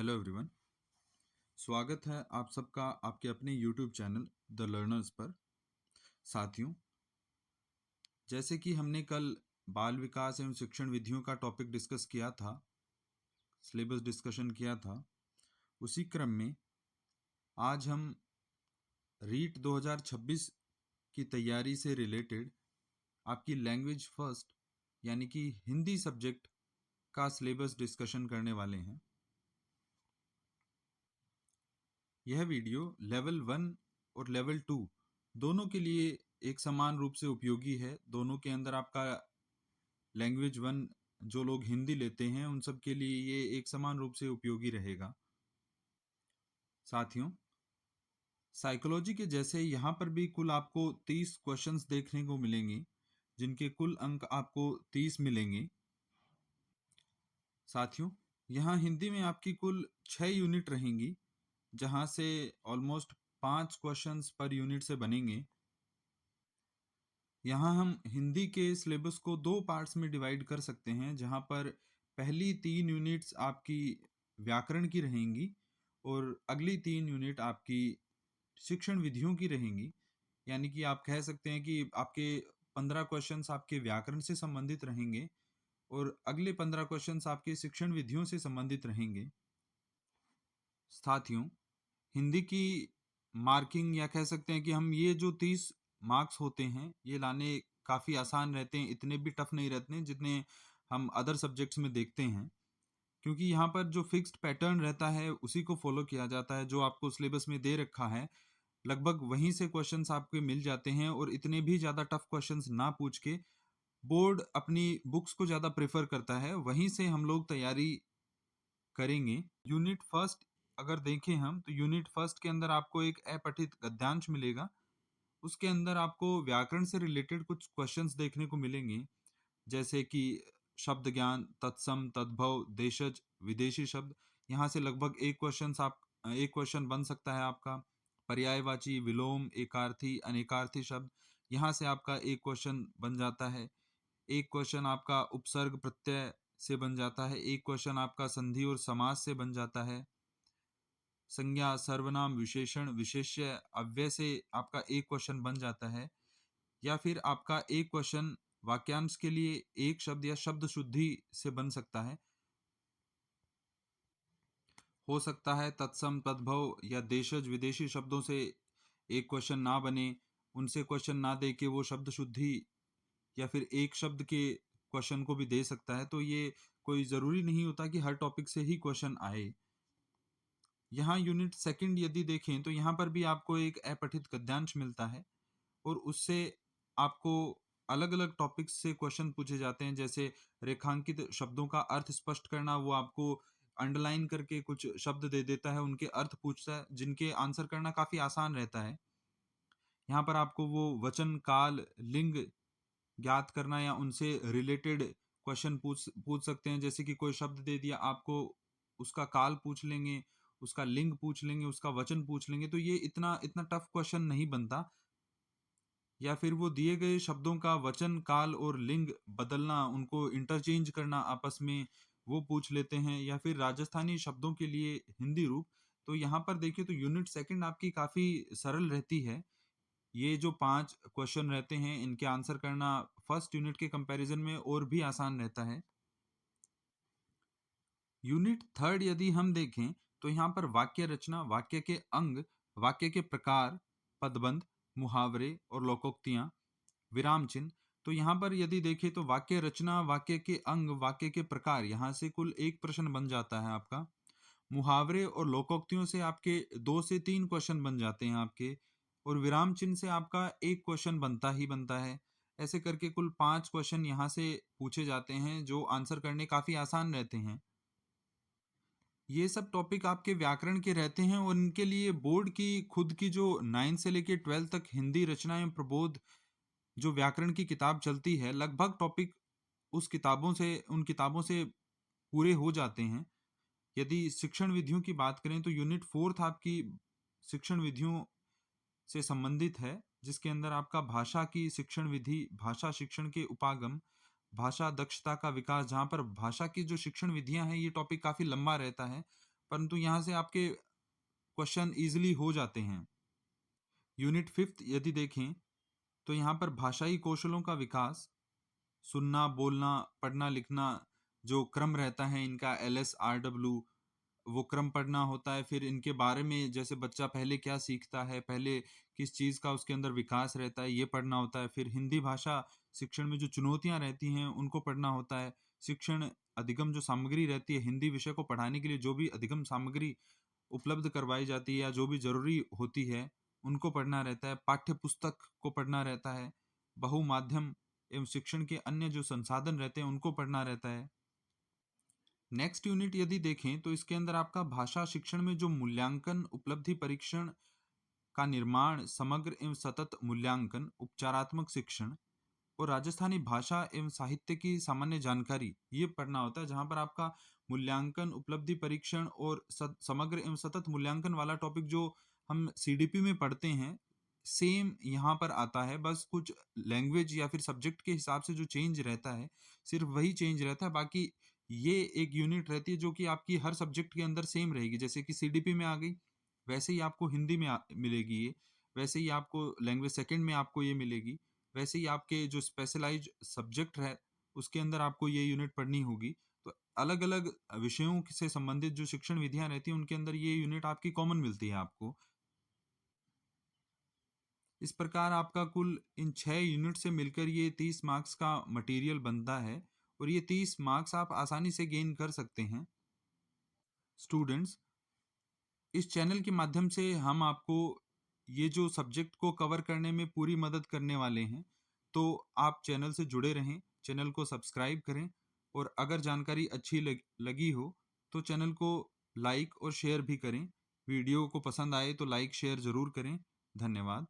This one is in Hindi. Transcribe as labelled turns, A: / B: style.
A: Hello everyone. स्वागत है आप सबका आपके अपने यूट्यूब चैनल द लर्नर्स पर। साथियों, जैसे कि हमने कल बाल विकास एवं शिक्षण विधियों का टॉपिक डिस्कस किया था, सिलेबस डिस्कशन किया था, उसी क्रम में आज हम रीट 2026 की तैयारी से रिलेटेड आपकी लैंग्वेज फर्स्ट यानी कि हिंदी सब्जेक्ट का सिलेबस डिस्कशन करने वाले हैं। यह वीडियो लेवल 1 और लेवल 2 दोनों के लिए एक समान रूप से उपयोगी है। दोनों के अंदर आपका लैंग्वेज 1 जो लोग हिंदी लेते हैं उन सब के लिए ये एक समान रूप से उपयोगी रहेगा। साथियों, साइकोलॉजी के जैसे यहाँ पर भी कुल आपको 30 क्वेश्चंस देखने को मिलेंगे, जिनके कुल अंक आपको 30 मिलेंगे। साथियों, यहाँ हिंदी में आपकी कुल 6 यूनिट रहेंगी, जहाँ से ऑलमोस्ट 5 क्वेश्चंस पर यूनिट से बनेंगे। यहाँ हम हिंदी के सिलेबस को 2 पार्ट्स में डिवाइड कर सकते हैं, जहाँ पर पहली 3 यूनिट्स आपकी व्याकरण की रहेंगी और अगली 3 यूनिट आपकी शिक्षण विधियों की रहेंगी। यानी कि आप कह सकते हैं कि आपके 15 क्वेश्चंस आपके व्याकरण से संबंधित रहेंगे और अगले 15 क्वेश्चंस आपके शिक्षण विधियों से संबंधित रहेंगे। साथियों, हिंदी की मार्किंग या कह सकते हैं कि हम ये जो 30 मार्क्स होते हैं ये लाने काफ़ी आसान रहते हैं, इतने भी टफ नहीं रहते हैं जितने हम अदर सब्जेक्ट्स में देखते हैं, क्योंकि यहाँ पर जो फिक्स्ड पैटर्न रहता है उसी को फॉलो किया जाता है। जो आपको सिलेबस में दे रखा है लगभग वहीं से क्वेश्चंस आपके मिल जाते हैं और इतने भी ज़्यादा टफ क्वेश्चंस ना पूछ के बोर्ड अपनी बुक्स को ज़्यादा प्रेफर करता है, वहीं से हम लोग तैयारी करेंगे। यूनिट फर्स्ट अगर देखें हम तो यूनिट फर्स्ट के अंदर आपको एक अपठित गद्यांश मिलेगा। उसके अंदर आपको व्याकरण से रिलेटेड कुछ क्वेश्चंस देखने को मिलेंगे, जैसे कि शब्द ज्ञान, तत्सम, तद्भव, देशज, विदेशी शब्द। यहाँ से लगभग एक क्वेश्चन बन सकता है आपका। पर्यायवाची, विलोम, एकार्थी, अनेकार्थी शब्द, यहाँ से आपका एक क्वेश्चन बन जाता है। एक क्वेश्चन आपका उपसर्ग प्रत्यय से बन जाता है। एक क्वेश्चन आपका संधि और समास से बन जाता है। संज्ञा, सर्वनाम, विशेषण, विशेष्य, अव्यय से आपका एक क्वेश्चन बन जाता है। या फिर आपका एक क्वेश्चन वाक्यांश के लिए एक शब्द या शब्द शुद्धि से बन सकता है। हो सकता है तत्सम, तद्भव या देशज, विदेशी शब्दों से एक क्वेश्चन ना बने, उनसे क्वेश्चन ना दे के वो शब्द शुद्धि या फिर एक शब्द के क्वेश्चन को भी दे सकता है। तो ये कोई ज़रूरी नहीं होता कि हर टॉपिक से ही क्वेश्चन आए। यहाँ यूनिट सेकंड यदि देखें तो यहाँ पर भी आपको एक अपठित गद्यांश मिलता है और उससे आपको अलग अलग टॉपिक्स से क्वेश्चन पूछे जाते हैं, जैसे रेखांकित शब्दों का अर्थ स्पष्ट करना। वो आपको अंडरलाइन करके कुछ शब्द दे देता है, उनके अर्थ पूछता है, जिनके आंसर करना काफ़ी आसान रहता है। यहाँ पर आपको वो वचन, काल, लिंग ज्ञात करना या उनसे रिलेटेड क्वेश्चन पूछ सकते हैं। जैसे कि कोई शब्द दे दिया आपको, उसका काल पूछ लेंगे, उसका लिंग पूछ लेंगे, उसका वचन पूछ लेंगे, तो ये इतना इतना टफ क्वेश्चन नहीं बनता। या फिर वो दिए गए शब्दों का वचन, काल और लिंग बदलना, उनको इंटरचेंज करना आपस में, वो पूछ लेते हैं। या फिर राजस्थानी शब्दों के लिए हिंदी रूप। तो यहाँ पर देखिए तो यूनिट सेकंड आपकी काफ़ी सरल रहती है। ये जो 5 क्वेश्चन रहते हैं इनके आंसर करना फर्स्ट यूनिट के कंपैरिजन में और भी आसान रहता है। यूनिट थर्ड यदि हम देखें तो यहाँ पर वाक्य रचना, वाक्य के अंग, वाक्य के प्रकार, पदबंध, मुहावरे और लोकोक्तियां, विराम चिन्ह। तो यहाँ पर यदि देखें तो वाक्य रचना, वाक्य के अंग, वाक्य के प्रकार, यहाँ से कुल एक प्रश्न बन जाता है आपका। मुहावरे और लोकोक्तियों से आपके 2 से 3 क्वेश्चन बन जाते हैं आपके, और विराम चिन्ह से आपका एक क्वेश्चन बनता ही बनता है। ऐसे करके कुल 5 क्वेश्चन यहाँ से पूछे जाते हैं, जो आंसर करने काफ़ी आसान रहते हैं। ये सब टॉपिक आपके व्याकरण के रहते हैं और इनके लिए बोर्ड की खुद की जो 9 से लेके 12 तक हिंदी रचना एवं प्रबोध जो व्याकरण की किताब चलती है, लगभग टॉपिक उन किताबों से पूरे हो जाते हैं। यदि शिक्षण विधियों की बात करें तो यूनिट फोर्थ आपकी शिक्षण विधियों से संबंधित है, जिसके अंदर आपका भाषा की शिक्षण विधि, भाषा शिक्षण के उपागम, भाषा दक्षता का विकास, जहाँ पर भाषा की जो शिक्षण विधियां हैं ये टॉपिक काफ़ी लंबा रहता है, परंतु यहाँ से आपके क्वेश्चन ईजिली हो जाते हैं। यूनिट 5 यदि देखें तो यहाँ पर भाषाई कौशलों का विकास, सुनना, बोलना, पढ़ना, लिखना, जो क्रम रहता है इनका LSRW, वो क्रम पढ़ना होता है। फिर इनके बारे में जैसे बच्चा पहले क्या सीखता है, पहले किस चीज़ का उसके अंदर विकास रहता है, ये पढ़ना होता है। फिर हिंदी भाषा शिक्षण में जो चुनौतियाँ रहती हैं, उनको पढ़ना होता है। शिक्षण अधिगम जो सामग्री रहती है, हिंदी विषय को पढ़ाने के लिए जो भी अधिगम सामग्री उपलब्ध करवाई जाती है या जो भी ज़रूरी होती है, उनको पढ़ना रहता है। पाठ्य पुस्तक को पढ़ना रहता है। बहुमाध्यम एवं शिक्षण के अन्य जो संसाधन रहते हैं, उनको पढ़ना रहता है। नेक्स्ट यूनिट यदि देखें तो इसके अंदर आपका भाषा शिक्षण में जो मूल्यांकन, उपलब्धि परीक्षण का निर्माण, समग्र एवं सतत मूल्यांकन, उपचारात्मक शिक्षण और राजस्थानी भाषा एवं साहित्य की सामान्य जानकारी, ये पढ़ना होता है। जहाँ पर आपका मूल्यांकन, उपलब्धि परीक्षण और समग्र एवं सतत मूल्यांकन वाला टॉपिक जो हम CDP में पढ़ते हैं, सेम यहाँ पर आता है। बस कुछ लैंग्वेज या फिर सब्जेक्ट के हिसाब से जो चेंज रहता है, सिर्फ वही चेंज रहता है। बाकी ये एक यूनिट रहती है जो कि आपकी हर सब्जेक्ट के अंदर सेम रहेगी। जैसे कि CDP में आ गई, वैसे ही आपको हिंदी में मिलेगी ये, वैसे ही आपको लैंग्वेज सेकंड में आपको ये मिलेगी, वैसे ही आपके जो स्पेशलाइज्ड सब्जेक्ट है, उसके अंदर आपको ये यूनिट पढ़नी होगी। तो अलग-अलग विषयों से संबंधित जो शिक्षण विधियाँ रहती हैं, उनके अंदर ये यूनिट आपकी कॉमन मिलती है आपको। इस प्रकार आपका कुल इन 6 यूनिट से मिलकर ये 30 मार्क्स का मटेरियल बनता है और ये 30 मार्क्स आप आसानी से गेन कर सकते हैं। स्टूडेंट्स, इस चैनल के माध्यम से हम आपको ये जो सब्जेक्ट को कवर करने में पूरी मदद करने वाले हैं। तो आप चैनल से जुड़े रहें, चैनल को सब्सक्राइब करें और अगर जानकारी अच्छी लगी हो तो चैनल को लाइक और शेयर भी करें। वीडियो को पसंद आए तो लाइक शेयर ज़रूर करें। धन्यवाद।